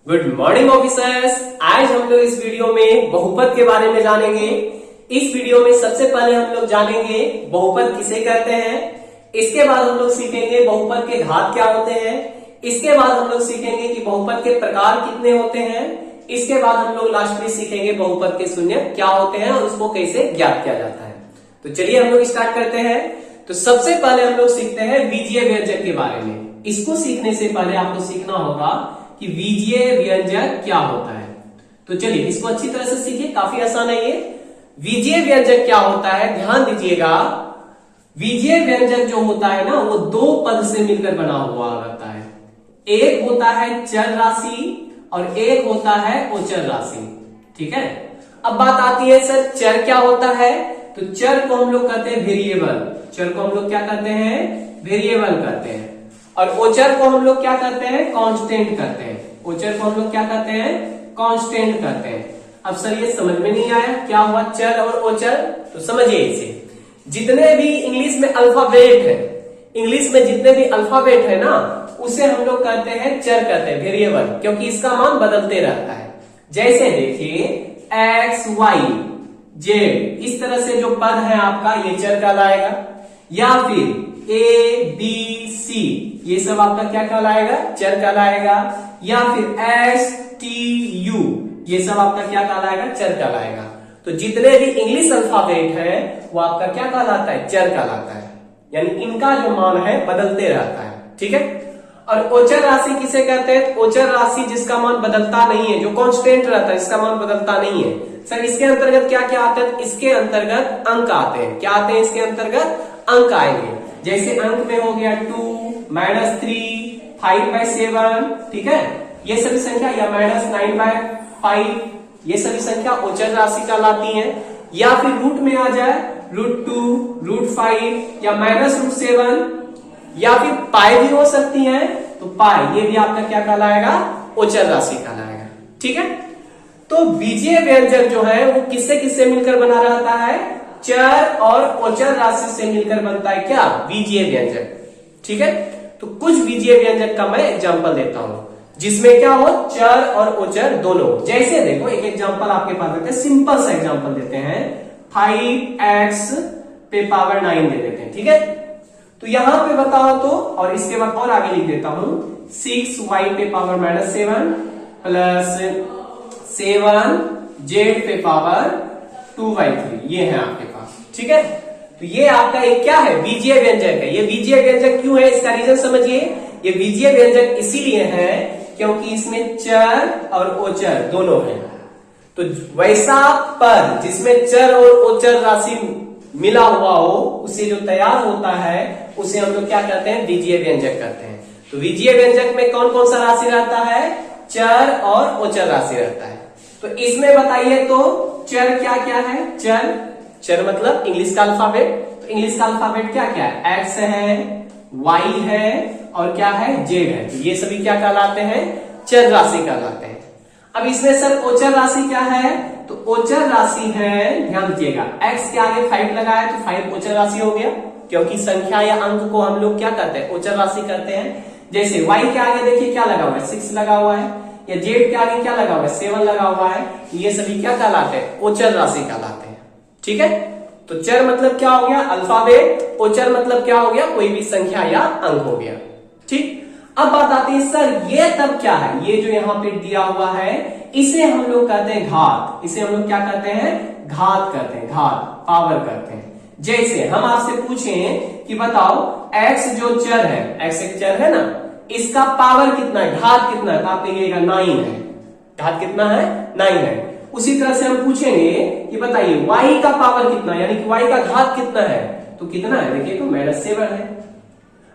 Good morning officers. आज हम लोग इस वीडियो में बहुपद के बारे में जानेंगे। इस वीडियो में सबसे पहले हम लोग जानेंगे बहुपद किसे कहते हैं। इसके बाद हम लोग सीखेंगे बहुपद के घात क्या होते हैं। इसके बाद हम लोग सीखेंगे कि बहुपद के प्रकार कितने होते हैं। इसके बाद हम लोग लास्ट में सीखेंगे बहुपद के शून्य क्या होते हैं और उसको कैसे ज्ञात किया जाता है। तो चलिए हम लोग स्टार्ट करते हैं। तो सबसे पहले हम लोग सीखते हैं बीजीय व्यंजक के बारे में। इसको सीखने से पहले आपको सीखना होगा कि बीजीय व्यंजक क्या होता है। तो चलिए इसको अच्छी तरह से सीखिए, काफी आसान है ये। बीजीय व्यंजक क्या होता है, ध्यान दीजिएगा। बीजीय व्यंजक जो होता है ना वो दो पद से मिलकर बना हुआ रहता है। एक होता है चर राशि और एक होता है अचर राशि। ठीक है, अब बात आती है सर चर क्या होता है। तो चर को हम लोग कहते हैं वेरिएबल। चर को हम लोग क्या कहते हैं, वेरिएबल कहते हैं। और ओचर को हम लोग क्या कहते हैं, कांस्टेंट कहते हैं। ओचर को हम लोग क्या कहते हैं, कांस्टेंट कहते हैं। अब सर ये समझ में नहीं आया क्या हुआ चर और ओचर, तो समझिए इसे। जितने भी इंग्लिश में अल्फाबेट है, इंग्लिश में जितने भी अल्फाबेट है ना उसे हम लोग कहते हैं चर कहते हैं, वेरिएबल, क्योंकि इसका मान बदलते रहता है। जैसे देखिए एक्स वाई जेड, इस तरह से जो पद है आपका ये चर कहलाएगा। या फिर ए बी सी, ये सब आपका क्या कहलाएगा, चर कहलाएगा। या फिर एस टी यू, ये सब आपका क्या कहलाएगा, चर कहलाएगा। तो जितने भी इंग्लिश अल्फाबेट है वो आपका क्या कहलाता है, चर कहलाता है। यानी इनका जो मान है बदलते रहता है। ठीक है, और ओचर राशि किसे कहते हैं, तो ओचर राशि जिसका मान बदलता नहीं है, जो कांस्टेंट रहता है, जिसका मान बदलता नहीं है। सर इसके अंतर्गत क्या क्या आते हैं, इसके अंतर्गत अंक आते हैं। क्या आते हैं, इसके अंतर्गत अंक आएंगे। जैसे अंक में हो गया 2, -3, 5/7, ठीक है, ये सभी संख्या, या -9/5, ये सभी संख्या ओचर राशि कहलाती हैं। या फिर रूट में आ जाए √2, √5 या -√7, या फिर पाई भी हो सकती है, तो पाई ये भी आपका क्या कहलाएगा, ओचर राशि कहलाएगा। ठीक है, तो बीजीय व्यंजक जो है वो किससे किससे मिलकर बना रहता है, चर और ओचर राशि से मिलकर बनता है क्या, बीजीय व्यंजक। ठीक है, तो कुछ बीजीय व्यंजक का मैं एग्जांपल देता हूं जिसमें क्या हो, चर और ओचर दोनों। जैसे देखो एक एग्जांपल आपके पास देते हैं, सिंपल सा एग्जांपल देते हैं, 5x पे पावर 9 दे देते हैं। ठीक है, तो यहां पे बताओ तो, और इसके बाद और आगे लिख देता हूं 6y पे पावर -7 प्लस 7z पे पावर 2/3, ये है आपके पास। ठीक है, तो ये आपका एक क्या है, बीजीय व्यंजक है। ये बीजीय व्यंजक क्यों है, इसका रीजन समझिए। ये बीजीय व्यंजक इसीलिए है क्योंकि इसमें चर और ओचर दोनों हैं। तो वैसा पद जिसमें चर और ओचर राशि मिला हुआ हो, उसे जो तैयार होता है उसे हम लोग क्या कहते हैं, बीजीय व्यंजक कहते हैं। तो बीजीय व्यंजक में कौन कौन सा राशि रहता है, चर और ओचर राशि रहता है। तो इसमें बताइए तो चर क्या क्या है, चर मतलब इंग्लिश का अल्फाबेट। तो इंग्लिश का अल्फाबेट क्या क्या है, एक्स है, वाई है और क्या है, जेड है। तो ये सभी क्या कहलाते हैं, चर राशि कहलाते हैं। अब इसमें सर ओचर राशि क्या है, तो ओचर राशि है, ध्यान दीजिएगा, एक्स के आगे 5 लगाया तो 5 ओचर राशि हो गया, क्योंकि संख्या या अंक को हम लोग क्या कहते हैं, ओचर राशि कहते हैं। जैसे y के आगे देखिए क्या लगा हुआ है, 6 लगा हुआ है, या जेड के आगे क्या लगा हुआ है, 7 लगा हुआ है। ये सभी क्या कहलाते हैं, ओचर राशि कहलाते हैं। ठीक है, तो चर मतलब क्या हो गया, अल्फाबेट। ओचर मतलब क्या हो गया, कोई भी संख्या या अंक हो गया। ठीक, अब बात आती है सर ये तब क्या है, ये जो यहाँ पे दिया हुआ है इसे हम लोग कहते हैं घात। इसे हम लोग क्या कहते हैं, घात कहते हैं, घात, पावर कहते हैं। जैसे हम आपसे पूछें कि बताओ x जो चर है, x एक चर है ना, इसका पावर कितना है, घात कितना है, तो आप कहिएगा 9 है। घात कितना है, 9 है। उसी तरह से हम पूछेंगे कि बताइए y का पावर कितना है, यानी कि y का घात कितना है, तो कितना है, देखिए तो -7 है।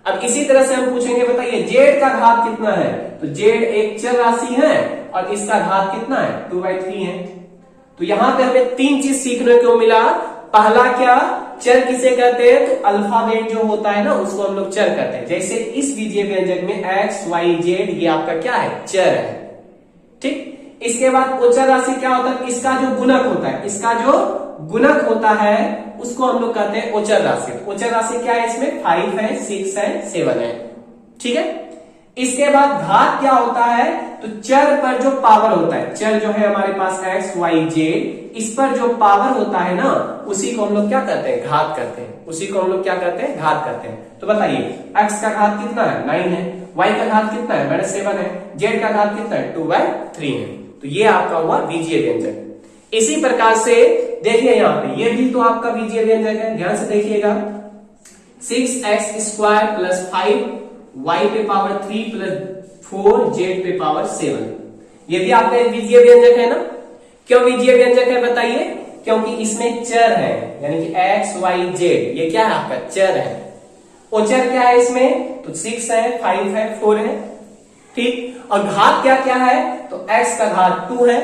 अब इसी तरह से हम पूछेंगे बताइए z का घात कितना है, तो z एक चर राशि है और इसका घात कितना है, 2/3 है। तो यहां पे हमें 3 चीज सीखने को मिला। पहला क्या, चर किसे कहते हैं, तो अल्फाबेट जो होता है ना उसको हम लोग चर कहते हैं। जैसे इस बीजीय व्यंजक में एक्स वाई जेड ये आपका क्या है, चर है। ठीक, इसके बाद ओचर राशि क्या होता है, इसका जो गुणक होता है, इसका जो गुणक होता है उसको हम लोग कहते हैं ओचर राशि। ओचर राशि क्या है, इसमें 5 है, 6 है, 7 है। ठीक है, इसके बाद घात क्या होता है, तो चर पर जो पावर होता है, चर जो है हमारे पास x y z, इस पर जो पावर होता है ना, उसी को हम लोग क्या करते हैं, घात करते हैं, उसी को हम लोग क्या करते हैं, घात करते हैं। तो बताइए x का घात कितना है, 9 है, y का घात कितना है, -7 है, z का घात कितना है, 2/3 है। तो ये आपका हुआ बीजीय व्यंजक। इसी प्रकार से देखिए यहाँ पे ये भी तो आपका बीजीय व्यंजक है, ध्यान से देखिएगा, 6x² + 5 y पे पावर 3 + 4 z पे पावर 7, ये भी आपका एक बीजीय व्यंजक है ना। क्यों बीजीय व्यंजक है बताइए, क्योंकि इसमें चर है, यानी कि x y z, ये क्या है आपका चर है। और चर क्या है इसमें, तो 6 है, 5 है, 4 है, ठीक। और घात क्या क्या है, तो x का घात 2 है,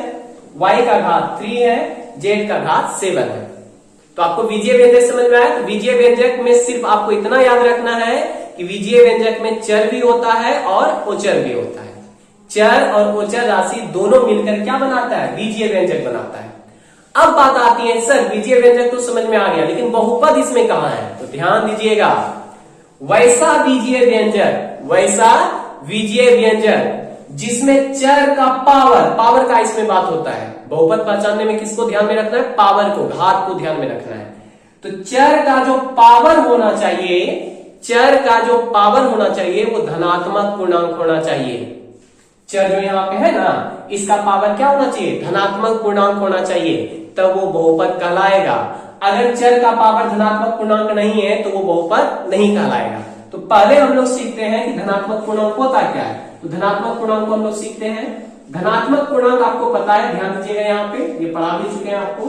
y का घात 3 है, z का घात 7 है। तो आपको बीजीय व्यंजक समझ में आया। तो बीजीय व्यंजक में सिर्फ आपको इतना याद रखना है कि बीजीय व्यंजक में चर भी होता है और ओचर भी होता है। चर और ओचर राशि दोनों मिलकर क्या बनाता है, बीजीय व्यंजक बनाता है। अब बात आती है, सर बीजीय व्यंजक तो समझ में आ गया, लेकिन बहुपद इसमें कहां है, तो ध्यान दीजिएगा, वैसा बीजीय व्यंजक, वैसा बीजीय व्यंजक जिसमें चर का पावर का इसमें बात होता है। बहुपद पहचानने में किसको ध्यान में रखना है, पावर को, घात को ध्यान में रखना है। तो चर का जो पावर होना चाहिए, चर का जो पावर होना चाहिए वो धनात्मक पूर्णांक होना चाहिए। चर जो यहाँ पे है ना, इसका पावर क्या होना चाहिए, धनात्मक पूर्णांक होना चाहिए, तब वो बहुपद कहलाएगा। अगर चर का पावर धनात्मक पूर्णांक नहीं है तो वो बहुपद नहीं कहलाएगा। तो पहले हम लोग सीखते हैं कि धनात्मक पूर्णांक होता क्या है। तो धनात्मक पूर्णांक को हम लोग सीखते हैं। धनात्मक पूर्णांक आपको पता है, ध्यान दीजिएगा, यहाँ पे ये पढ़ा भी चुके हैं आपको।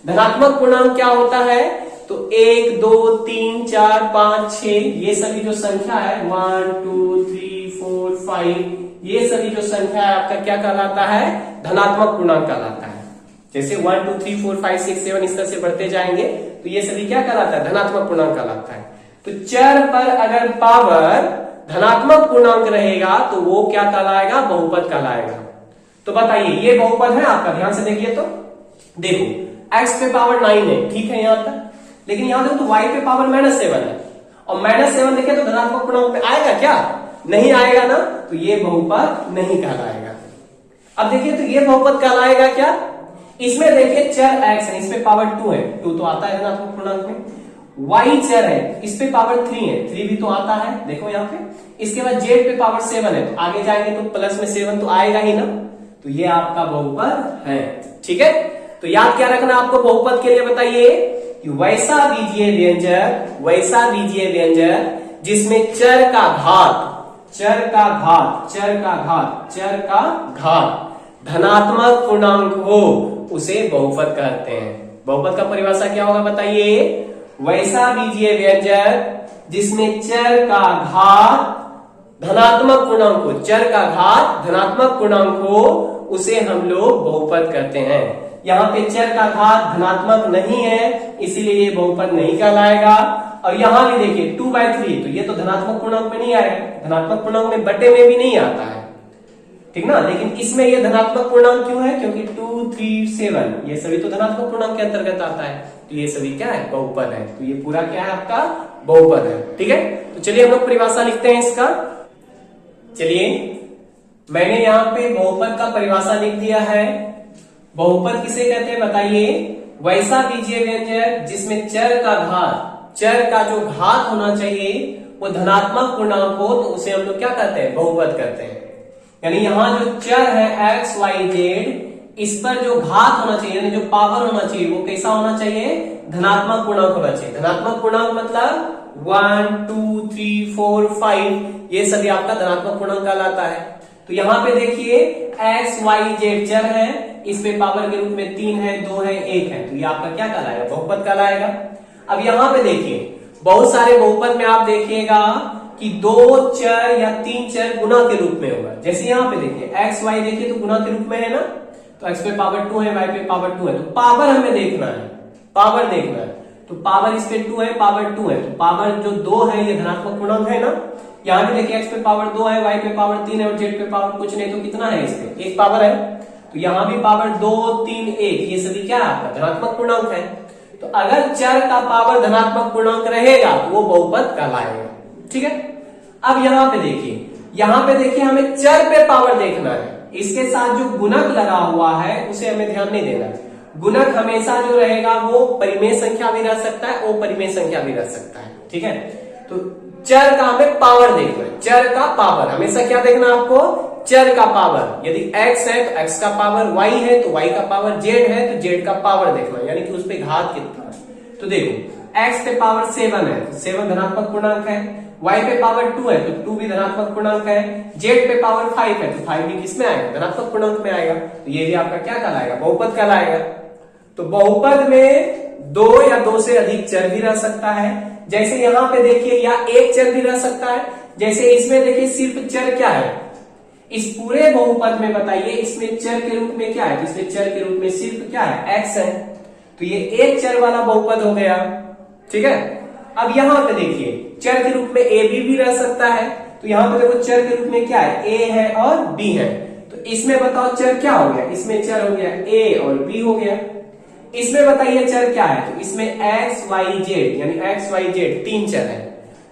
धनात्मक पूर्णांक क्या होता है, तो 1 2 3 4 5 6 ये सभी जो संख्या है, 1 2 3 4 5, ये सभी जो संख्या है आपका क्या कहलाता है, धनात्मक पूर्णांक कहलाता है। जैसे 1 2 3 4 5 6 7 इस तरह से बढ़ते जाएंगे, तो ये सभी क्या कहलाता है, धनात्मक पूर्णांक कहलाता है। तो चर पर अगर पावर धनात्मक पूर्णांक रहेगा तो वो क्या कहलाएगा, बहुपद कहलाएगा। तो बताइए ये बहुपद है आपका, ध्यान से देखिए। तो देखो x पे पावर 9 है, ठीक है यहां तक, लेकिन यहां देखो तो y पे पावर -7 है, और -7 देखिए तो धनात्मक पूर्णांक में आएगा क्या, नहीं आएगा ना, तो ये बहुपद नहीं कहलाएगा। अब देखिए तो ये बहुपद कहलाएगा क्या, इसमें देखिए चर x है, इस पे पावर 2 है, 2 तो आता है धनात्मक पूर्णांक में। y चर है, इस पे पावर 3 है, 3 भी तो आता है, देखो यहाँ पे। इसके बाद z पे पावर 7 है, तो आगे जाएंगे तो प्लस में 7 तो आएगा ही ना, तो ये आपका बहुपद है, ठीक है। तो याद क्या रखना आपको बहुपद के लिए, बताइए कि वैसा बीजीय व्यंजक, वैसा बीजीय व्यंजक जिसमें चर का घात धनात्मक पूर्णांक हो, उसे बहुपद कहते हैं। बहुपद का परिभाषा क्या होगा बताइए, वैसा बीजीय व्यंजक जिसमें चर का घात धनात्मक पूर्णांक हो, चर का घात धनात्मक पूर्णांक हो, उसे हम लोग बहुपद कहते हैं। यहाँ पे चर का घात धनात्मक नहीं है, इसीलिए ये बहुपद नहीं कहलाएगा। और यहाँ भी देखिए 2/3, तो ये तो धनात्मक पूर्णांक में नहीं आएगा, धनात्मक पूर्णांक में बटे में भी नहीं आता है, ठीक ना। लेकिन इसमें ये धनात्मक पूर्णांक क्यों है, क्योंकि 2 3 7 ये सभी तो धनात्मक पूर्णांक के अंतर्गत आता है, तो ये सभी क्या है, बहुपद है। तो ये पूरा क्या है आपका, बहुपद है, ठीक है। तो चलिए हम लोग परिभाषा लिखते हैं इसका। चलिए मैंने यहाँ पे बहुपद का परिभाषा लिख दिया है। बहुपद किसे कहते हैं बताइए, वैसा बीजीय व्यंजक जिसमें चर का जो घात होना चाहिए वो धनात्मक पूर्णांक हो, तो उसे हम लोग क्या कहते हैं, बहुपद कहते हैं। यानी यहाँ जो चर है x y z, इस पर जो घात होना चाहिए, यानी जो पावर होना चाहिए, वो कैसा होना चाहिए, धनात्मक पूर्णांक होना चाहिए। धनात्मक पूर्णांक मतलब 1 2 3 4 5 ये सभी आपका धनात्मक पूर्णांक कहलाता है। तो यहाँ पे देखिए x y z चर है, इस पे पावर के रूप में 3 है, 2 है, 1 है, तो ये आपका क्या कहलाएगा, बहुपद कहलाएगा। अब यहाँ पे देखिए बहुत सारे बहुपद में आप देखिएगा कि 2 चर या 3 चर गुना के रूप में होगा। जैसे यहाँ पे देखिए x y देखिए तो गुना के रूप में है ना, तो x पे पावर 2 है, y पे पावर 2 है, तो पावर हमें देखना है, पावर देखना है। तो पावर इस पे 2 है, पावर 2 है, तो पावर जो 2 है ये धनात्मक पूर्णांक है ना। यहाँ भी देखिए x पे पावर 2 है, y पे पावर 3 है और z पे पावर कुछ नहीं, तो कितना है, इस पे 1 पावर है। तो यहाँ भी पावर 2 3 1 ये सभी क्या है आपका, धनात्मक पूर्णांक है। तो अगर चर का पावर धनात्मक पूर्णांक रहेगा तो वो बहुपद कहलाएगा, ठीक है। अब यहाँ पे देखिए यहाँ पे देखिए हमें चर पे पावर देखना है, इसके साथ जो गुणक लगा हुआ है उसे हमें ध्यान नहीं देना है। गुणक हमेशा जो रहेगा वो परिमेय संख्या भी रह सकता है, अपरिमेय संख्या भी रह सकता है, ठीक है। तो चर का हमें पावर देखना है, चर का पावर हमेशा क्या देखना है आपको, चर का पावर। यदि x है तो x का पावर, y है तो y का पावर, z है तो z का पावर देखना, यानी कि उस पे घात कितना है। तो देखो x पे पावर 7 है तो 7 धनात्मक पूर्णांक है, y पे पावर 2 है तो 2 भी धनात्मक पूर्णांक है, z पे पावर 5 है तो 5 भी किसमें आएगा, धनात्मक पूर्णांक में आएगा। तो ये भी आपका क्या कहलाएगा, बहुपद कहलाएगा। तो बहुपद में 2 या 2 से अधिक चर भी रह सकता है, जैसे यहाँ पे देखिए या एक चर भी रह सकता है, जैसे इसमें देखिए सिर्फ चर क्या है, इस पूरे बहुपद में बताइए इसमें चर के रूप में क्या है, तो इसमें चर के रूप में सिर्फ क्या है, x है। तो ये एक चर वाला बहुपद हो गया, ठीक है। अब यहाँ पे देखिए चर के रूप में a भी रह सकता है, तो यहाँ पे देखो चर के रूप में क्या है, a है और b है। तो इसमें बताओ चर क्या हो गया, इसमें चर हो गया a और b हो गया। इसमें बताइए चर क्या है, तो इसमें x y z यानी x y z 3 चर है।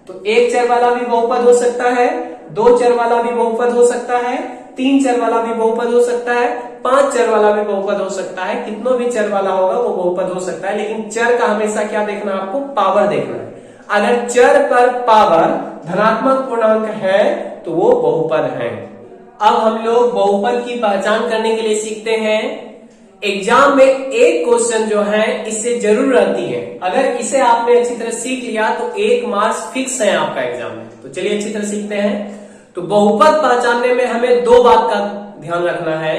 तो एक चर वाला भी बहुपद हो सकता है, 2 चर वाला भी बहुपद हो सकता है, 3 चर वाला भी बहुपद हो सकता है, 5 चर वाला भी बहुपद हो सकता है, कितनों भी चर वाला होगा वो बहुपद हो सकता है। लेकिन चर का हमेशा क्या देखना, आपको पावर देखना है। अगर चर पर पावर धनात्मक पूर्णांक है तो वो बहुपद है। अब हम लोग बहुपद की पहचान करने के लिए सीखते हैं। एग्जाम में एक क्वेश्चन जो है इससे जरूर रहती है, अगर इसे आपने अच्छी तरह सीख लिया तो 1 मार्क्स फिक्स है आपका एग्जाम में। तो चलिए अच्छी तरह सीखते हैं। तो बहुपद पहचानने में हमें 2 बात का ध्यान रखना है।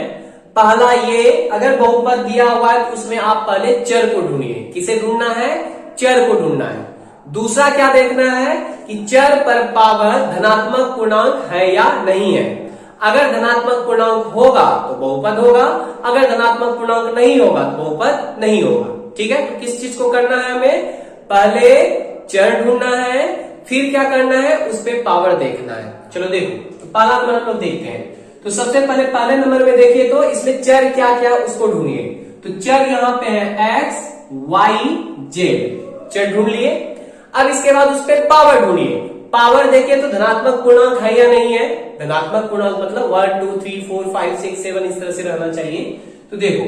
पहला ये, अगर बहुपद दिया हुआ है तो उसमें आप पहले चर को ढूंढिए। किसे ढूंढना है, चर को ढूंढना है। दूसरा क्या देखना है कि चर पर पावर धनात्मक पूर्णांक है या नहीं है। अगर धनात्मक पूर्णांक होगा तो बहुपद होगा, अगर धनात्मक पूर्णांक नहीं होगा तो बहुपद नहीं होगा, ठीक है। तो किस चीज को करना है, हमें पहले चर ढूंढना है, फिर क्या करना है, उस पे पावर देखना है। चलो देखो, तो पहला नंबर हम लोग देखते हैं। तो सबसे पहले नंबर में देखिए तो इसमें चर क्या क्या उसको ढूंढिए। तो चर यहाँ पे है x y z, चर ढूंढ लिए। अब इसके बाद उस पे पावर ढूंढिए। पावर देखिए तो धनात्मक पूर्णांक है या नहीं है, धनात्मक पूर्णांक मतलब 1 2 3 4 5 6 7 इस तरह से रहना चाहिए। तो देखो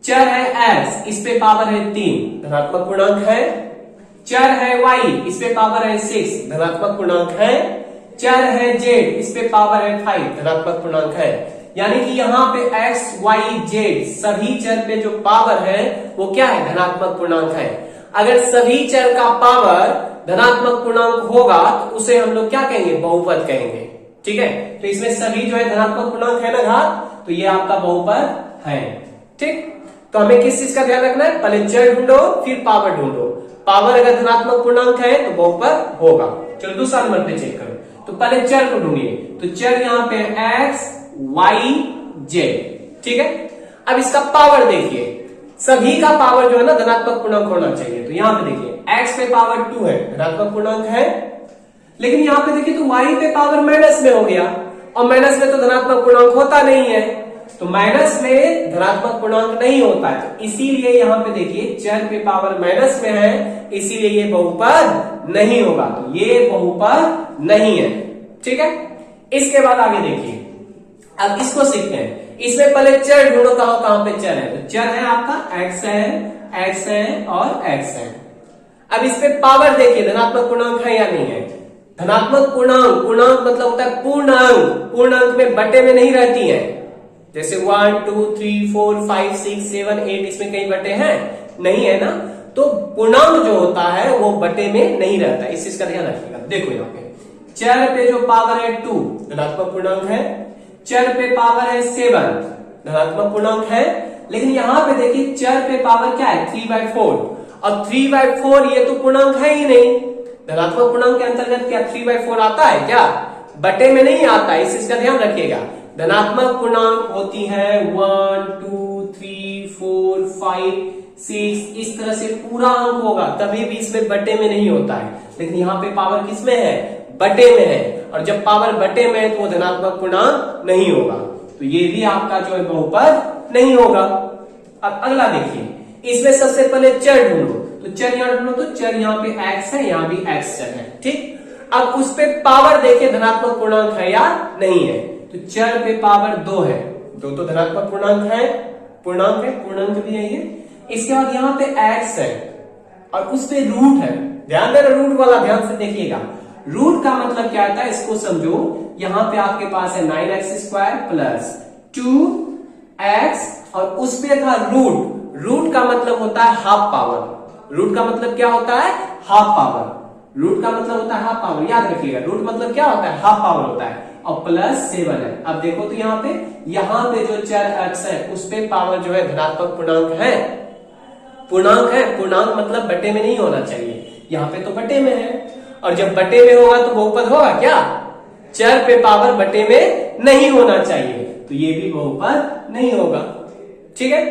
चर है x, इस पे पावर है 3, धनात्मक पूर्णांक है। चर है y, इस पे पावर है 6, धनात्मक पूर्णांक है। चर है z, इस पे पावर है 5, धनात्मक पूर्णांक है। यानी कि यहाँ पे x y z सभी चर पे जो पावर है वो क्या है, धनात्मक पूर्णांक है। अगर सभी चर का पावर धनात्मक पूर्णांक होगा तो उसे हम लोग क्या कहेंगे, बहुपद कहेंगे, ठीक है। तो इसमें सभी जो है धनात्मक पूर्णांक है ना घात, तो ये आपका बहुपद है, ठीक। तो हमें किस चीज का ध्यान रखना है, पहले चर ढूंढो फिर पावर ढूंढो। पावर अगर धनात्मक पूर्णांक है तो बहुपद होगा। चलो दूसरा नंबर पे चेक करो। तो पहले चर को ढूंढिए। तो चर यहाँ पे x y z, ठीक है। अब इसका पावर देखिए, सभी का पावर जो है ना धनात्मक पूर्णांक होना चाहिए। तो यहाँ पे देखिए x पे पावर 2 है, धनात्मक पूर्णांक है। लेकिन यहाँ पे देखिए तो y पे पावर माइनस में हो गया, और माइनस में तो धनात्मक पूर्णांक होता नहीं है। तो माइनस में धनात्मक पूर्णांक नहीं होता है, तो इसीलिए यहाँ पे देखिए चर पे पावर माइनस में है, इसीलिए ये बहुपद नहीं होगा। तो ये बहुपद नहीं है, ठीक है। इसके बाद आगे देखिए, अब इसको सीखते हैं। इसमें पहले चर ढूंढो, कहां पे चर है। तो चर है आपका x है और x है। अब इस पे पावर देखिए, धनात्मक पूर्णांक है या नहीं है। धनात्मक पूर्णांक मतलब होता है पूर्ण अंक, पूर्ण अंक में बटे में नहीं रहती है। जैसे 1 2 3 4 5 6 7 8 इसमें कई बटे हैं नहीं है ना। तो पूर्णांक जो होता है वो बटे में नहीं रहता, इस चीज का ध्यान रखिएगा। देखो यहाँ पे चर पे जो पावर है 2 धनात्मक पूर्णांक है, चर पे पावर है 7 धनात्मक पूर्णांक है। लेकिन यहाँ पे देखिए चर पे पावर क्या है 3/4, और 3/4 ये तो पूर्णांक है ही नहीं। धनात्मक पूर्णांक के अंतर्गत क्या 3/4 आता है क्या, बटे में नहीं आता है, इस चीज का ध्यान रखिएगा। धनात्मक पूर्णांक होती है 1 2 3 4 5 6, इस तरह से पूरा अंक होगा, कभी भी इसमें बटे में नहीं होता है। लेकिन यहाँ पे पावर किसमें है, बटे में है, और जब पावर बटे में है तो वो धनात्मक पूर्णांक नहीं होगा। तो ये भी आपका जो है बहुपद नहीं होगा। अब अगला देखिए, इसमें सबसे पहले चर ढूंढो। तो चर यहाँ ढूंढो, तो चर यहाँ पे x है, यहाँ भी x चर है, ठीक। अब उस पे पावर देखे धनात्मक पूर्णांक है या नहीं है। तो चर पे पावर 2 है, 2 तो धनात्मक पूर्णांक है, पूर्णांक भी है ये। इसके बाद यहाँ पे x है और उस पे रूट है। ध्यान देना, रूट वाला ध्यान से देखिएगा। रूट का मतलब क्या आता है इसको समझो। यहाँ पे आपके पास है 9x² प्लस 2x और उस पे था रूट। रूट का मतलब होता है हाफ पावर। रूट का मतलब क्या होता है? Half power. रूट का मतलब होता है हाफ पावर, याद रखिएगा। रूट मतलब क्या होता है? हाफ पावर होता है। और प्लस 7 है। अब देखो तो यहाँ पे जो चर x है उस पे पावर जो है धनात्मक पूर्णांक है। पूर्णांक मतलब बटे में नहीं होना चाहिए, यहाँ पे तो बटे में है। और जब बटे में होगा तो बहुपद होगा क्या? चर पे पावर बटे में नहीं होना चाहिए, तो ये भी बहुपद नहीं होगा। ठीक है।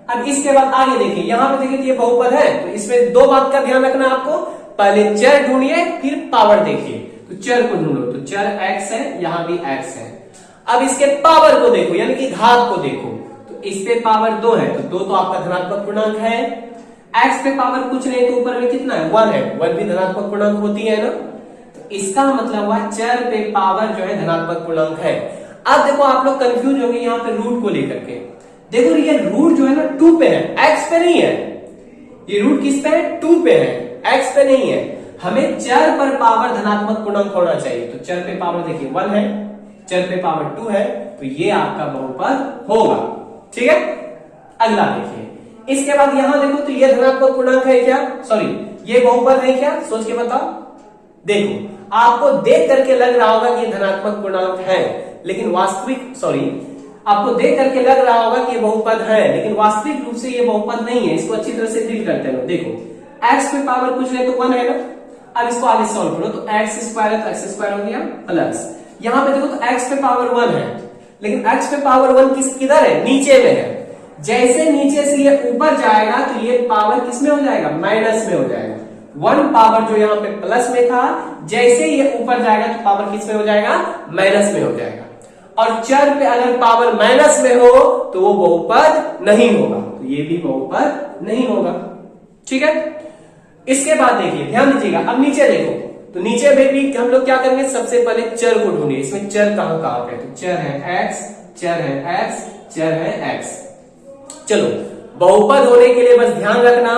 अब इसके बाद आगे देखिए, यहाँ पे देखिए ये बहुपद है, तो इसमें 2 बात का ध्यान रखना आपको। पहले चर ढूंढिए, फिर पावर देखिए। तो चर को ढूंढो, तो चर x है, यहाँ भी x है। अब इसके पावर को देखो, यानी कि घात को देखो। तो इस पे पावर 2 है, तो 2 तो आपका धनात्मक पूर्णांक है। x पे पावर कुछ नहीं, तो ऊपर में कितना है? 1 है। 1 भी धनात्मक पूर्णांक होती है ना। तो इसका मतलब हुआ चर पे पावर जो है धनात्मक पूर्णांक है। अब देखो आप लोग कंफ्यूज होंगे यहाँ पे रूट को लेकर के। देखो ये रूट जो है ना 2 पे है, x पे नहीं है। ये रूट किस पे है? 2 पे है, x पे नहीं है। हमें चर पर पावर धनात्मक पूर्णांक होना चाहिए। तो चर पे पावर देखिए 1 है, चर पे पावर 2 है, तो ये आपका बहुपद होगा। ठीक है। अगला देखिए, इसके बाद यहां देखो तो ये धनात्मक पूर्णांक है क्या? सॉरी, ये बहुपद है क्या? सोच के बताओ। देखो आपको देख करके लग रहा होगा कि ये धनात्मक पूर्णांक है, लेकिन आपको देख करके लग रहा होगा कि ये बहुपद है, लेकिन वास्तविक रूप से ये बहुपद नहीं है। इसको अच्छी तरह से डील करते हैं। देखो x पे पावर कुछ नहीं तो 1 है ना। अब इसको आगे सॉल्व करो, तो x² है तो x² हो गया प्लस, यहां पे देखो तो x पे पावर 1 है, लेकिन x पे पावर 1 किधर है? नीचे में है। जैसे नीचे से ये ऊपर जाएगा तो ये पावर किस में हो जाएगा? माइनस में हो जाएगा। 1 पावर जो यहाँ पे प्लस में था, जैसे ये ऊपर जाएगा तो पावर किस में हो जाएगा? माइनस में हो जाएगा। और चर पे अगर पावर माइनस में हो तो वो बहुपद नहीं होगा, तो ये भी बहुपद नहीं होगा। ठीक है। इसके बाद देखिए, ध्यान दीजिएगा। अब नीचे देखो, तो नीचे में भी हम लोग क्या करेंगे? सबसे पहले चर को ढूंढिए। इसमें चर कहां पे? तो चर है x, चर है x, चर है x। चलो, बहुपद होने के लिए बस ध्यान रखना,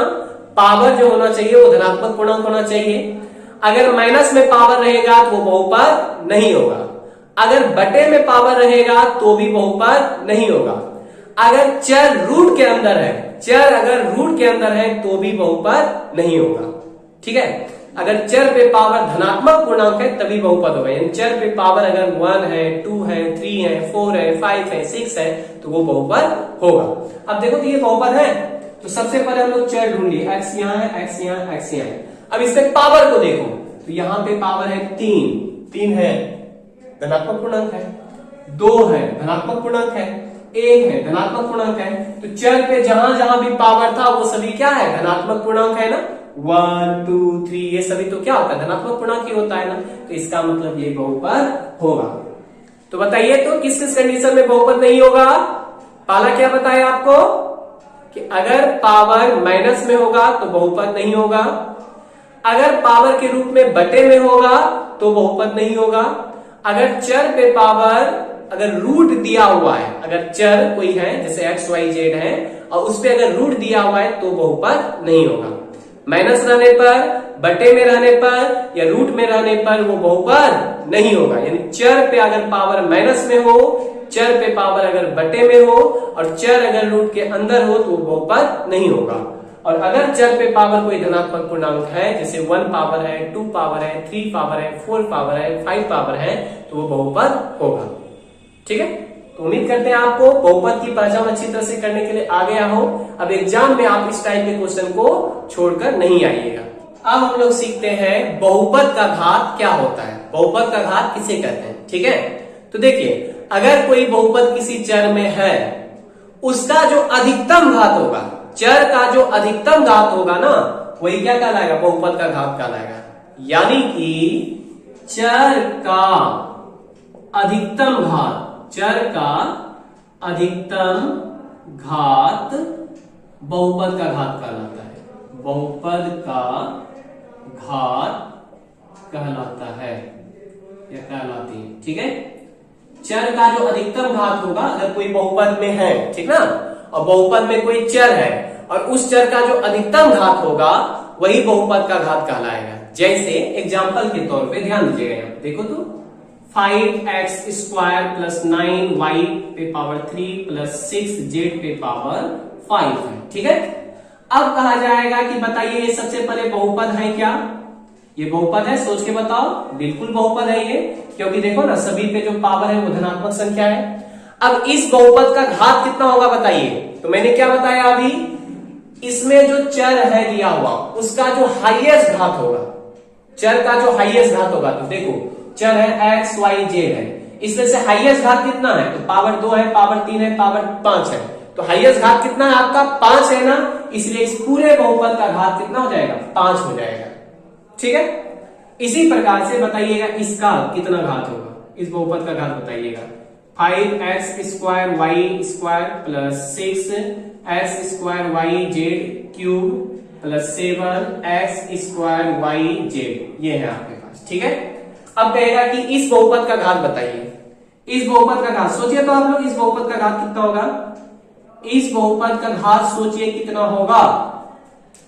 पावर जो होना चाहिए वो धनात्मक पूर्णांक होना चाहिए। अगर माइनस में पावर रहेगा तो वो बहुपद नहीं होगा। अगर बटे में पावर रहेगा तो भी बहुपद नहीं होगा। अगर चर रूट के अंदर है, अगर रूट के अंदर है तो भी बहुपद नहीं होगा। ठीक है। अगर चर पे पावर धनात्मक पूर्णांक है तभी बहुपद होगा। यानी चर पे पावर अगर 1 है, 2 है, 3 है, 4 है, 5 है, 6 है तो वो बहुपद होगा। अब देखो तो ये बहुपद है, तो सबसे पहले हम लोग चर ढूंढ लिए। x यहाँ है, x यहाँ, x यहाँ है। अब इसके पावर को देखो, तो यहाँ पे पावर है 3 है, धनात्मक पूर्णांक है। 2 है, धनात्मक पूर्णांक है। 1 है, धनात्मक पूर्णांक है। तो चर पे जहां जहां भी पावर था वो सभी क्या है? धनात्मक पूर्णांक है ना। 1, 2, 3 ये सभी तो क्या होता है? धनात्मक पूर्णांक ही होता है ना। तो इसका मतलब ये बहुपद होगा। तो बताइए तो किस किस कंडीशन में बहुपद नहीं होगा? पहला क्या बताया आपको कि अगर पावर माइनस में होगा तो बहुपद नहीं होगा। अगर पावर के रूप में बटे में होगा तो बहुपद नहीं होगा। अगर चर पे पावर अगर रूट दिया हुआ है, अगर चर कोई है जैसे x, y, z है और उस पे अगर रूट दिया हुआ है तो बहुपद नहीं होगा। माइनस रहने पर, बटे में रहने पर या रूट में रहने पर वो बहुपद नहीं होगा। यानी चर पे अगर पावर माइनस में हो, चर पे पावर अगर बटे में हो और चर अगर रूट के अंदर हो तो वो बहुपद नहीं होगा। और अगर चर पे पावर कोई धनात्मक पूर्णांक है जैसे 1 पावर है, 2 पावर है, 3 पावर है, 4 पावर है, 5 पावर है तो वो बहुपद होगा। ठीक है। तो उम्मीद करते हैं आपको बहुपद की पहचान अच्छी तरह से करने के लिए आ गया हो। अब एग्जाम में आप इस टाइप के क्वेश्चन को छोड़कर नहीं आइएगा। अब हम लोग सीखते हैं बहुपद का घात क्या होता है, बहुपद का घात किसे कहते हैं। ठीक है। तो देखिए, अगर कोई बहुपद किसी चर में है, उसका जो अधिकतम घात होगा, चर का जो अधिकतम घात होगा ना, वही क्या कहलाएगा? बहुपद का घात कहलाएगा। यानी कि चर का अधिकतम घात, चर का अधिकतम घात बहुपद का घात कहलाता है। बहुपद का घात कहलाता है या कहलाती है। ठीक है, चर का जो अधिकतम घात होगा, अगर कोई बहुपद में है, ठीक ना, और बहुपद में कोई चर है और उस चर का जो अधिकतम घात होगा वही बहुपद का घात कहलाएगा। जैसे एग्जाम्पल के तौर पे ध्यान दीजिएगा, यहाँ देखो तो 5x² प्लस 9y पे पावर 3 प्लस 6z पे पावर 5 है। ठीक है, अब कहा जाएगा कि बताइए ये सबसे पहले बहुपद है क्या? ये बहुपद है, सोच के बताओ। बिल्कुल बहुपद है ये, क्योंकि देखो ना सभी पे जो पावर है वो धनात्मक संख्या है। अब इस बहुपद का घात कितना होगा बताइए? तो मैंने क्या बताया अभी, इसमें जो चर है दिया हुआ उसका जो हाईएस्ट घात होगा, चर का जो हाईएस्ट घात होगा, तो देखो चर है x y z है, इसमें से हाईएस्ट घात कितना है? तो पावर 2 है, पावर 3 है, पावर 5 है, तो हाईएस्ट घात कितना है आपका? 5 है ना, इसलिए इस पूरे बहुपद का घात कितना हो जाएगा? 5 हो जाएगा। ठीक है, इसी प्रकार से बताइएगा इसका कितना घात होगा, इस बहुपद का घात बताइएगा। 5x² y² plus 6x² yz³ plus 7x² yz, ये है आपके पास। ठीक है, अब कहेगा कि इस बहुपद का घात बताइए। इस बहुपद का घात सोचिए तो आप लोग, इस बहुपद का घात कितना होगा? इस बहुपद का घात सोचिए कितना होगा?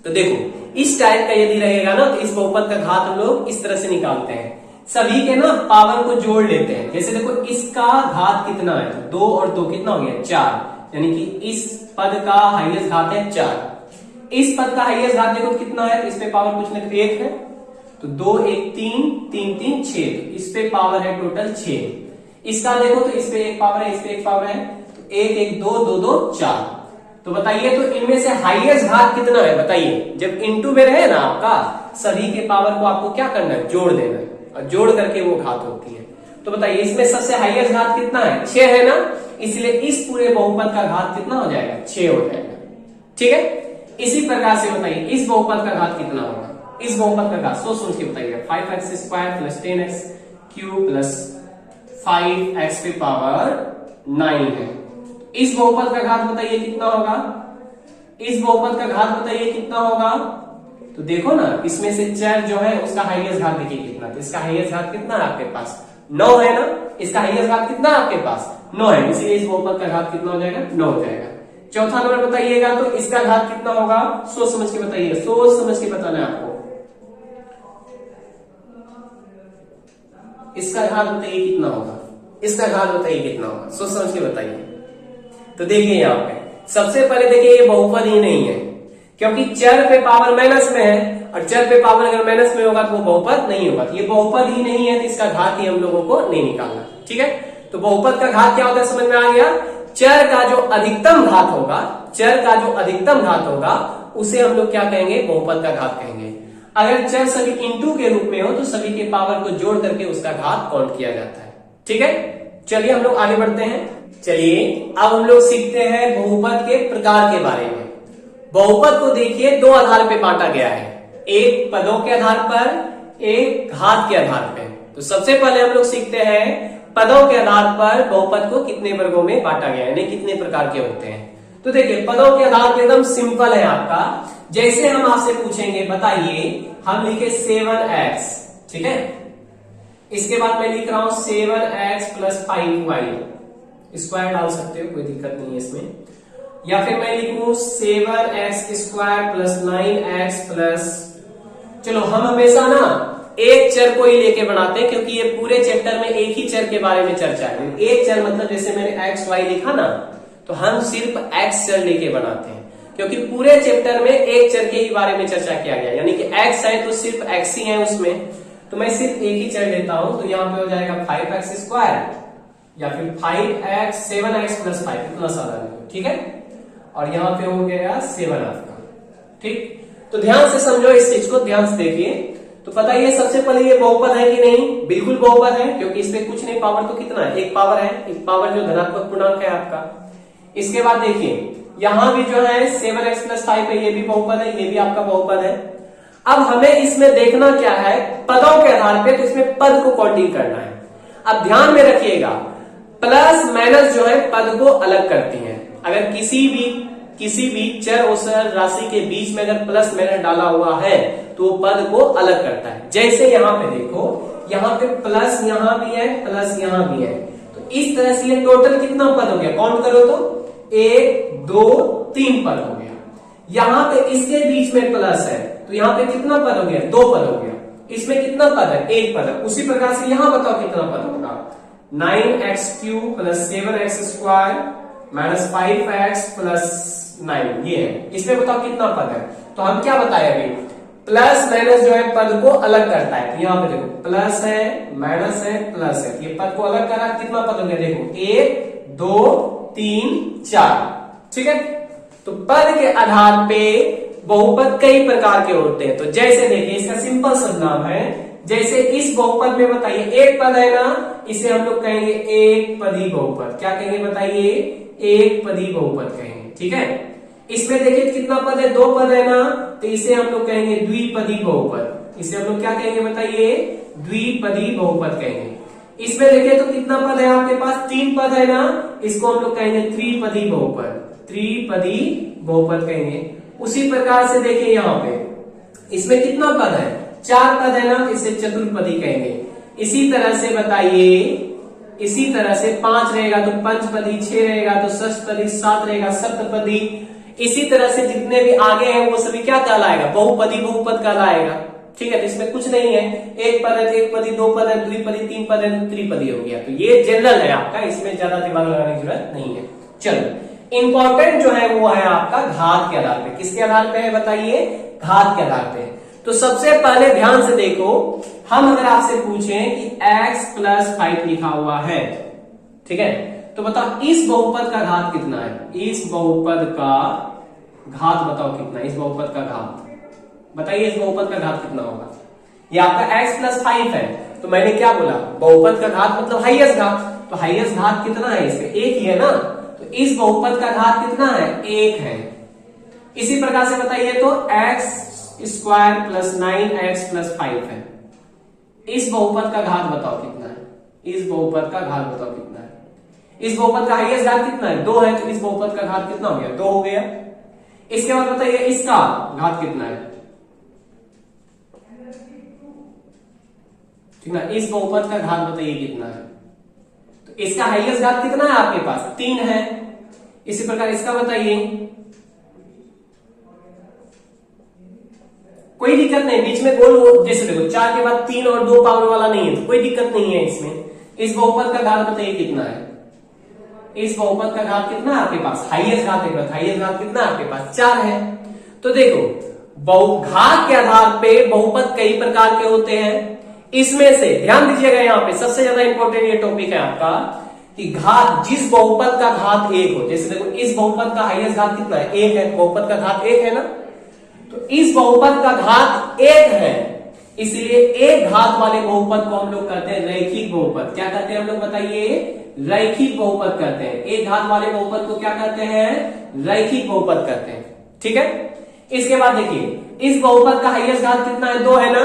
तो देखो इस टाइप का यदि रहेगा ना, तो इस बहुपद का घात हम लोग इस तरह से निकालते हैं, सभी के ना पावर को जोड़ लेते हैं। जैसे देखो इसका घात कितना है, 2 और 2 कितना हो गया? 4, यानी कि इस पद का हाईएस्ट घात है 4। इस पद का हाईएस्ट घात देखो कितना है, इस पे पावर कुछ नहीं 1 है, तो 2 1 3 3 3 6, इस पे पावर है टोटल 6। इसका देखो तो इस पे 1 पावर है, इस पे 1 पावर है, तो 1 1 2 2 2 4। तो बताइए तो इनमें से हाईएस्ट घात कितना है बताइए? जब इनटू में रहे ना आपका, सभी के पावर को आपको क्या करना है? जोड़ देना है, और जोड़ करके वो घात होती है। तो बताइए इसमें सबसे हाईएस्ट घात कितना है? 6 है ना, इसलिए इस पूरे बहुपद का घात कितना हो जाएगा? 6 हो जाएगा। ठीक है, इसी प्रकार से बताइए इस बहुपद का घात कितना होगा? इस बहुपद का घात सोच के बताइए। 5x² plus 10x³ plus 5x पे पावर 9 है। इस बहुपद का घात बताइए कितना होगा? इस बहुपद का घात बताइए कितना होगा? तो देखो ना इसमें से चर जो है उसका हाईएस्ट घात देखिए कितना, तो इसका हाईएस्ट घात कितना है आपके पास? 9 है ना, इसका हाईएस्ट घात कितना है आपके पास? 9 है, इसलिए इस बहुपद का घात कितना हो जाएगा? 9 हो जाएगा। चौथा नंबर बताइएगा तो इसका घात कितना होगा? सोच समझ के बताइए, सोच समझ के बताना है आपको। इसका घात बताइए कितना होगा? इसका घात बताइए कितना होगा? सोच समझ के बताइए। तो देखिए यहाँ पे सबसे पहले देखिए ये बहुपद ही नहीं है, क्योंकि चर पे पावर माइनस में है, और चर पे पावर अगर माइनस में होगा तो वो बहुपद नहीं होगा। तो ये बहुपद ही नहीं है, तो इसका घात ही हम लोगों को नहीं निकालना। ठीक है, तो बहुपद का घात क्या होता है समझ में आ गया? चर का जो अधिकतम घात होगा, चर का जो अधिकतम घात होगा उसे हम लोग क्या कहेंगे? बहुपद का घात कहेंगे। अगर चर सभी इंटू के रूप में हो तो सभी के पावर को जोड़ करके उसका घात काउंट किया जाता है। ठीक है, चलिए हम लोग आगे बढ़ते हैं। चलिए अब हम लोग सीखते हैं बहुपद के प्रकार के बारे में। बहुपद को देखिए 2 आधार पे बांटा गया है, एक पदों के आधार पर, एक घात के आधार पर। तो सबसे पहले हम लोग सीखते हैं पदों के आधार पर बहुपद को कितने वर्गों में बांटा गया है, यानी कितने प्रकार के होते हैं। तो देखिए पदों के आधार पर एकदम सिंपल है आपका। जैसे हम आपसे पूछेंगे बताइए, हम लिखे 7x, ठीक है, इसके बाद मैं लिख रहा हूं 7x प्लस 5y, स्क्वायर डाल सकते हो, कोई दिक्कत नहीं है इसमें, या फिर मैं लिखूं 7x² प्लस 9x प्लस, चलो हम हमेशा ना एक चर को ही लेके बनाते हैं, क्योंकि ये पूरे चैप्टर में एक ही चर के बारे में चर्चा है। एक चर मतलब जैसे मैंने x y लिखा ना, तो हम सिर्फ x चर लेके बनाते हैं, क्योंकि पूरे चैप्टर में एक चर के ही बारे में चर्चा किया गया, यानी कि x है तो सिर्फ x ही है उसमें, तो मैं सिर्फ एक ही चर लेता हूं। तो यहाँ पे हो जाएगा 5x² या फिर 5x 7x प्लस 5 प्लस आ रहा है, ठीक है, और यहाँ पे हो गया 7 आपका। ठीक, तो ध्यान से समझो इस चीज को, ध्यान से देखिए। तो बताइए सबसे पहले ये बहुपद है कि नहीं? बिल्कुल बहुपद है, क्योंकि इस पे कुछ नहीं, पावर तो कितना है? 1 पावर है, 1 पावर जो धनात्मक पूर्णांक है आपका। इसके बाद देखिए यहां भी जो है 7x प्लस 5 है, ये भी बहुपद है, ये भी आपका बहुपद है। अब हमें इसमें देखना क्या है? पदों के आधार पे, तो इसमें पद को काउंटिंग करना है। अब ध्यान में रखिएगा प्लस माइनस जो है पद को अलग करती हैं। अगर किसी भी किसी भी चर और सरल राशि के बीच में अगर प्लस माइनस डाला हुआ है तो पद को अलग करता है। जैसे यहाँ पे देखो, यहाँ पे प्लस यहाँ भी है, प्लस यहाँ भी है, तो इस तरह से ये टोटल कितना पद हो गया, काउंट करो तो 1 2 3 पद हो गया। यहाँ पे इसके बीच में प्लस है तो यहाँ पे कितना पद हो गया, 2 पद हो गया। इसमें कितना पद है, 1 पद है। उसी प्रकार से यहाँ बताओ कितना पद होगा, 9x³ + 7x² - 5x + 9, ये है। इसमें बताओ कितना पद है। तो हम क्या बताए अभी, प्लस माइनस जो है पद को अलग करता है। तो यहाँ पे देखो प्लस है, माइनस है, प्लस है, ये पद को अलग करा, कितना पद हो गया देखो, 1 2 3 4, ठीक है। तो पद के आधार पे बहुपद कई प्रकार के होते हैं। तो जैसे देखिए, इसका सिंपल सा नाम है, जैसे इस बहुपद में बताइए एक पद है ना, इसे हम लोग कहेंगे एक पदी बहुपद। क्या कहेंगे बताइए, एक पदी बहुपद कहेंगे, ठीक है। इसमें देखिए कितना पद है, 2 पद है ना, तो इसे हम लोग कहेंगे द्विपदी बहुपद। इसे हम लोग क्या कहेंगे बताइए, द्विपदी बहुपद कहेंगे। इसमें देखिए तो कितना पद है आपके पास, 3 पद है ना, इसको हम लोग कहेंगे त्रिपदी बहुपद, त्रिपदी बहुपद कहेंगे। उसी प्रकार से देखिए यहाँ पे इसमें कितना पद है, 4 पद है ना, इसे चतुर्पदी कहेंगे। इसी तरह से बताइए, इसी तरह से 5 रहेगा तो पंचपदी, 6 रहेगा तो षष्ठपदी, 7 रहेगा सप्तपदी। इसी तरह से जितने भी आगे हैं वो सभी क्या कहलाएगा, बहुपदी बहुपद कहलाएगा, ठीक है। तो इसमें कुछ नहीं है, एक पद है, एक पदी, 2 पद है, द्विपदी, 3 पद है, त्रिपदी हो गया। तो ये जनरल है आपका, इसमें ज्यादा दिमाग लगाने की जरूरत नहीं है। चलो, इंपॉर्टेंट जो है वो है आपका घात के आधार पे। किसके आधार पे है बताइए, घात के आधार पे। तो सबसे पहले ध्यान से देखो, हम अगर आपसे पूछें कि x + 5 लिखा हुआ है, ठीक है, तो बताओ इस बहुपद का घात कितना है, इस बहुपद का घात बताओ कितना है, इस बहुपद का घात बताइए, इस बहुपद का घात कितना होगा। ये आपका x + 5 है, तो मैंने क्या बोला, बहुपद का घात मतलब हाईएस्ट घात। तो हाईएस्ट घात कितना है, इसमें 1 ही है ना, तो इस बहुपद का घात कितना है, 1 है। इसी प्रकार से बताइए तो x² + 9x + 5 है। इस बहुपद का घात बताओ कितना है, इस बहुपद का घात बताओ कितना है। इस बहुपद का हाईएस्ट घात कितना है, 2 है, तो इस बहुपद का घात कितना हो गया, 2 हो गया। इसके बाद बताइए इसका घात कितना है, ठीक ना, इस बहुपद का घात बताइए कितना है। तो इसका हाईएस्ट घात कितना है आपके पास, 3 है। इसी प्रकार इसका बताइए, कोई दिक्कत नहीं, बीच में गोल जैसे देखो 4 के बाद 3 और 2 पावर वाला नहीं है, तो कोई दिक्कत नहीं है इसमें। इस बहुपद का घात बताइए कितना है, इस बहुपद का घात कितना है आपके पास, हाईएस्ट घात एक बात, हाईएस्ट घात कितना है आपके पास, 4 है। तो देखो घात के आधार पे बहुपद कई प्रकार के होते हैं। इसमें से ध्यान दीजिएगा, यहाँ पे सबसे ज्यादा इंपॉर्टेंट ये टॉपिक है आपका, कि घात, जिस बहुपद का घात 1 हो, जैसे देखो इस बहुपद का हाईएस्ट घात कितना है, 1 है, बहुपद का घात 1 है ना, तो इस बहुपद का घात 1 है, इसलिए एक घात वाले बहुपद को हम लोग कहते हैं रैखिक बहुपद। क्या कहते हैं हम लोग बताइए, रैखिक बहुपद कहते हैं। एक घात वाले बहुपद को क्या कहते हैं, रैखिक बहुपद कहते हैं, ठीक है। इसके बाद देखिए, इस बहुपद का हाईएस्ट घात कितना है, 2 है ना,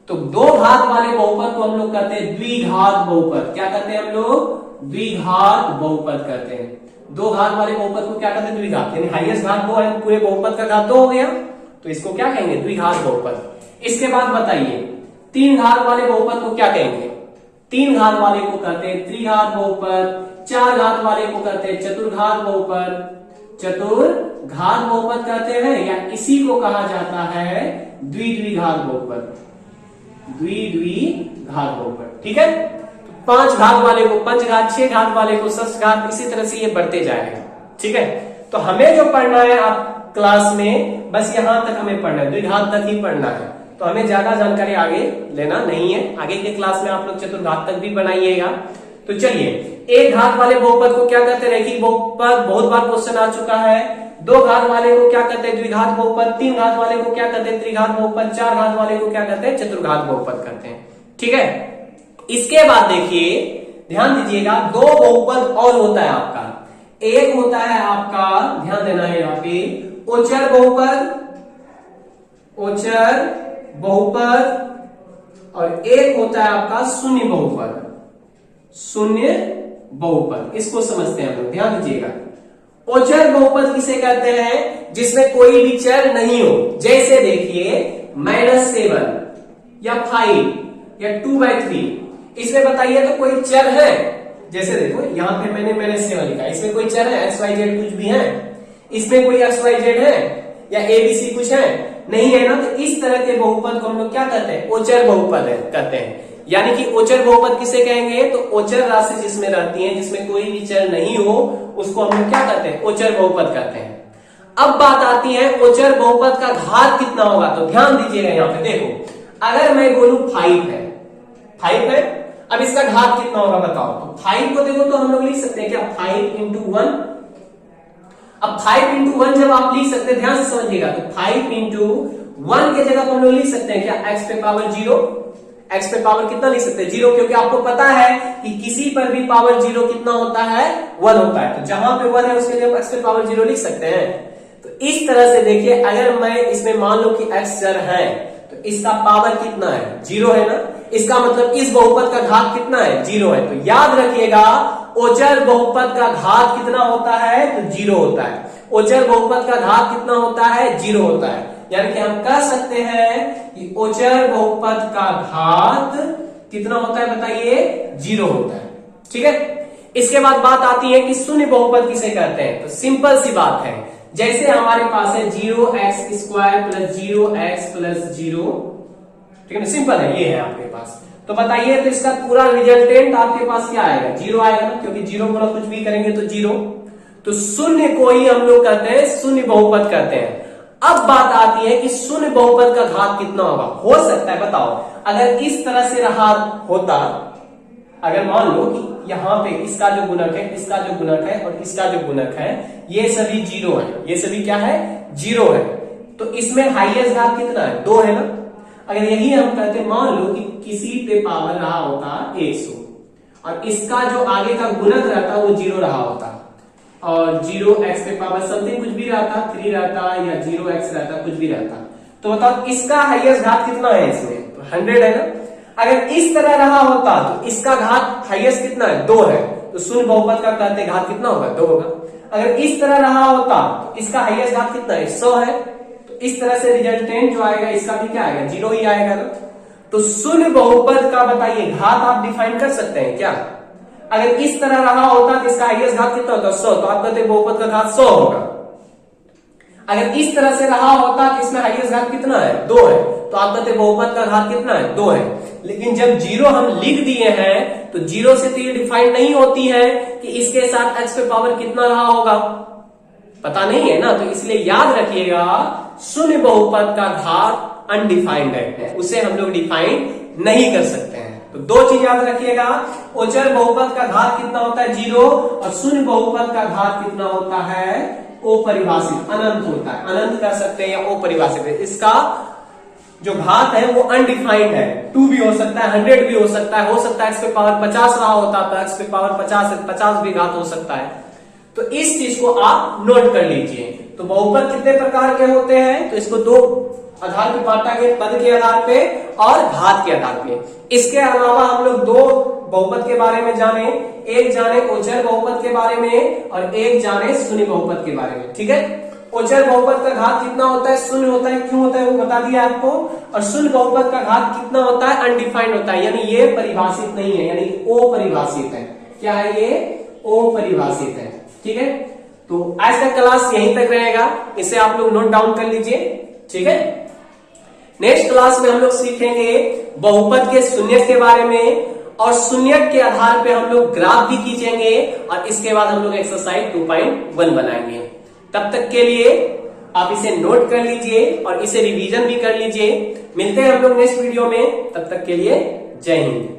तो 2 घात वाले बहुपद को हम लोग कहते हैं द्विघात बहुपद। क्या कहते हैं हम लोग, द्विघात बहुपद कहते हैं। 2 घात वाले बहुपद को क्या कहते हैं, द्विघात, यानी हाईएस्ट घात 2 है, पूरे बहुपद का घात 2 हो गया, तो इसको क्या कहेंगे, द्विघात बहुपद। इसके बाद बताइए 3 घात वाले बहुपद को क्या कहेंगे, 3 घात वाले को कहते हैं त्रिघात बहुपद। 4 घात वाले को कहते हैं चतुर्घात बहुपद, चतुर्घात बहुपद कहते हैं, या इसी को कहा जाता है द्विघात बहुपद, द्विघात बहुपद, ठीक है। 5 घात वाले को पंचघात, 6 घात वाले को षष्ठघात, इसी तरह से ये बढ़ते जाएगा, ठीक है। तो हमें जो पढ़ना है आप क्लास में, बस यहां तक हमें पढ़ना है, द्विघात तक ही पढ़ना है। तो हमें ज्यादा जानकारी आगे लेना नहीं है, आगे के क्लास में आप लोग चतुर्घात तक भी बनाइएगा। तो चलिए, एक घात वाले बहुपद को क्या कहते हैं, रैखिक बहुपद, बहुत बार क्वेश्चन आ चुका है। 2 घात वाले को क्या कहते हैं, द्विघात बहुपद। 3 घात वाले को क्या कहते हैं, त्रिघात बहुपद। 4 घात वाले को क्या कहते हैं, चतुर्घात बहुपद कहते हैं, ठीक है। इसके बाद देखिए, ध्यान दीजिएगा, 2 बहुपद और होता है आपका। एक होता है आपका, ध्यान देना है यहाँ पे, उच्चर बहुपद, उच्चर बहुपद, और एक होता है आपका शून्य बहुपद, शून्य बहुपद। इसको समझते हैं हम लोग, ध्यान दीजिएगा। ओचर बहुपद किसे कहते हैं? जिसमें कोई भी चर नहीं हो। जैसे देखिए -7 या 5 या 2/3, इसमें बताइए तो कोई चर है? जैसे देखो यहां पे मैंने -7 लिखा, इसमें कोई चर है? XYZ कुछ भी है? इसमें कोई XYZ है या ABC कुछ है? नहीं है ना। तो इस तरह के बहुपद को हम लोग क्या कहते हैं? ओचर बहुपद कहते हैं। यानी कि ओचर बहुपद किसे कहेंगे? तो ओचर राशि जिसमें रहती है, जिसमें कोई भी चर नहीं हो, उसको हम लोग क्या कहते हैं? ओचर बहुपद कहते हैं। अब बात आती है ओचर बहुपद का घात कितना होगा। तो ध्यान दीजिएगा यहाँ पे, देखो अगर मैं बोलूं 5 है, अब इसका घात कितना होगा बताओ। तो 5 को देखो तो हम लोग लिख सकते हैं क्या? 5 × 1। अब 5 × 1 जब आप लिख सकते हैं, ध्यान से समझिएगा, तो 5 × 1 के जगह हम लोग लिख सकते हैं क्या? x पे पावर 0। x पे पावर कितना लिख सकते हैं? 0, क्योंकि आपको पता है कि किसी पर भी पावर 0 कितना होता है? 1 होता है। तो जहां पे 1 है उसके लिए x पे पावर 0 लिख सकते हैं। तो इस तरह से देखिए, अगर मैं इसमें मान लो कि x चर है, तो इसका पावर कितना है? 0 है ना। इसका मतलब इस बहुपद का घात कितना है? 0 है। तो याद रखिएगा, ओचर बहुपद का घात कितना होता है? तो 0 होता है। ओचर बहुपद का घात कितना होता है? 0 होता है। यानी कि हम कह सकते हैं कि ओचर बहुपद का घात कितना होता है बताइए? 0 होता है। ठीक है। इसके बाद बात आती है कि शून्य बहुपद किसे कहते हैं। तो सिंपल सी बात है, जैसे हमारे पास है 0x² + 0x + 0, ठीक है ना, सिंपल है, ये है आपके पास। तो बताइए, तो इसका पूरा रिजल्टेंट आपके पास क्या आएगा? 0 आएगा ना, क्योंकि 0 गुना कुछ भी करेंगे तो 0। तो शून्य को ही हम लोग कहते हैं शून्य बहुपद कहते हैं। अब बात आती है कि शून्य बहुपद का घात कितना होगा। हो सकता है, बताओ, अगर इस तरह से रहा होता, अगर मान लो कि यहाँ पे इसका जो गुणक है, इसका जो गुणक है और इसका जो गुणक है, ये सभी 0 है, ये सभी क्या है? 0 है। तो इसमें हाईएस्ट घात कितना है? 2 है ना। अगर यही हम कहते, मान लो कि किसी पे पावर रहा होता 100 और इसका जो आगे का गुणक रहता वो 0 रहा होता, और 0x पे पावर समथिंग कुछ भी रहता, 3 रहता या 0x रहता, कुछ भी रहता, तो बताओ इसका हाईएस्ट घात कितना है इसमें? तो 100 है ना। अगर इस तरह रहा होता तो इसका घात हाईएस्ट कितना है? 2 है। तो शून्य बहुपद का कहते घात कितना होगा? 2 होगा। अगर इस तरह रहा होता तो इसका हाईएस्ट घात कितना है? 100 है। तो इस तरह से रिजल्टेंट जो आएगा इसका भी क्या आएगा? 0 ही आएगा ना। तो शून्य बहुपद का बताइए घात आप डिफाइन कर सकते हैं क्या? अगर इस तरह रहा होता तो इसका हाईएस्ट घात कितना होता? 100। तो आप कहते बहुपद का घात 100 होगा। अगर इस तरह से रहा होता तो इसमें हाईएस्ट घात कितना है? 2 है। तो आप कहते बहुपद का घात कितना है? 2 है। लेकिन जब 0 हम लिख दिए हैं तो 0 से तो ये डिफाइन नहीं होती है कि इसके साथ x पे पावर कितना रहा होगा, पता नहीं है ना। तो इसलिए याद रखिएगा, शून्य बहुपद का घात अनडिफाइंड है, उसे हम लोग डिफाइन नहीं कर सकते हैं। तो 2 चीज याद रखिएगा, ओचर बहुपद का घात कितना होता है? 0, और शून्य बहुपद का घात कितना होता है? अपरिभाषित, अनंत होता है। अनंत कह सकते हैं या अपरिभाषित है। इसका जो घात है वो अनडिफाइंड है। 2 भी हो सकता है, 100 भी हो सकता है x पे पावर 50 रहा होता तो x पे पावर 50 भी घात हो सकता है। तो इस चीज को आप नोट कर लीजिए। तो बहुपद कितने प्रकार के होते हैं? तो इसको 2 आधार पे बांटा गया, पद के आधार पे और घात के आधार पे। इसके अलावा हम लोग 2 बहुपद के बारे में जाने, एक जाने ओचर बहुपद के बारे में और एक जाने शून्य बहुपद के बारे में। ठीक है। ओचर बहुपद का घात कितना होता है? 0 होता है। क्यों होता है वो बता दिया आपको। और शून्य बहुपद का घात कितना होता है? अनडिफाइंड होता है, यानी ये परिभाषित नहीं है, यानी अपरिभाषित है। क्या है ये? अपरिभाषित है। ठीक है। तो आज का क्लास यहीं तक रहेगा, इसे आप लोग नोट डाउन कर लीजिए। ठीक है। नेक्स्ट क्लास में हम लोग सीखेंगे बहुपद के शून्य के बारे में, और शून्य के आधार पे हम लोग ग्राफ भी खींचेंगे, और इसके बाद हम लोग एक्सरसाइज 2.1 बनाएंगे। तब तक के लिए आप इसे नोट कर लीजिए और इसे रिवीजन भी कर लीजिए। मिलते हैं हम लोग नेक्स्ट वीडियो में, तब तक के लिए जय हिंद।